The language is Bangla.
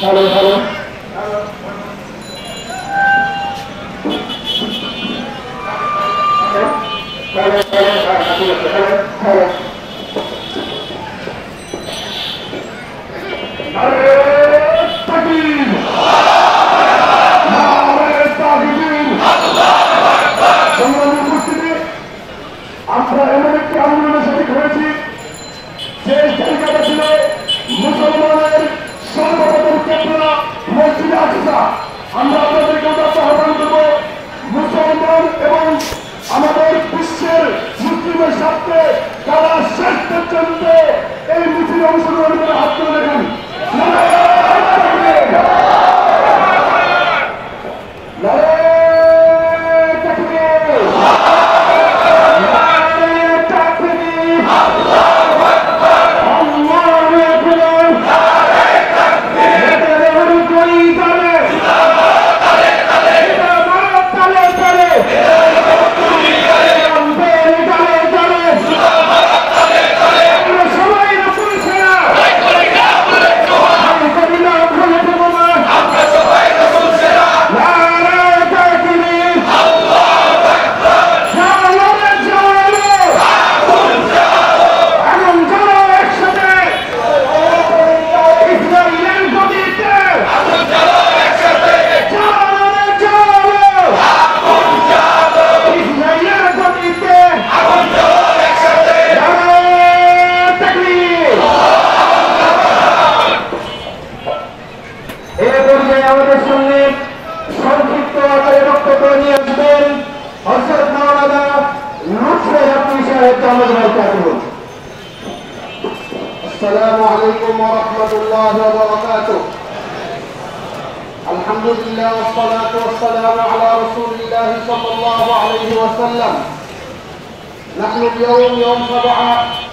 Hello hello hello hello hello আমরা এমন একটি আন্দোলনের সাথে করেছি যে জায়গাটা ছিল মুসলমানের সর্বপ্রথম কেন্দ্র মসজিদে আকসা। আমরা আপনাদেরকে আহ্বান করব মুসলমান এবং আমাদের বিশ্বের মুসলিমের স্বার্থে তারা শেষ পর্যন্ত এই মিছিলে অংশগ্রহণ করে হাত তুলে দেখেন। আমাদের সঙ্গে সংক্ষিপ্ত আকারে বক্তব্য নিয়ে আসবেন হযরত মাওলানা লুৎফে হাফিজ সাহেব জামাত বারকাতুহু। আসসালামু আলাইকুম ওয়া রাহমাতুল্লাহি ওয়া বারাকাতুহু। আলহামদুলিল্লাহ ওয়াস সালাতু ওয়াস সালামু আলা রাসূলিল্লাহ সাল্লাল্লাহু আলাইহি ওয়া সাল্লাম। নাহনু اليوم يوم 7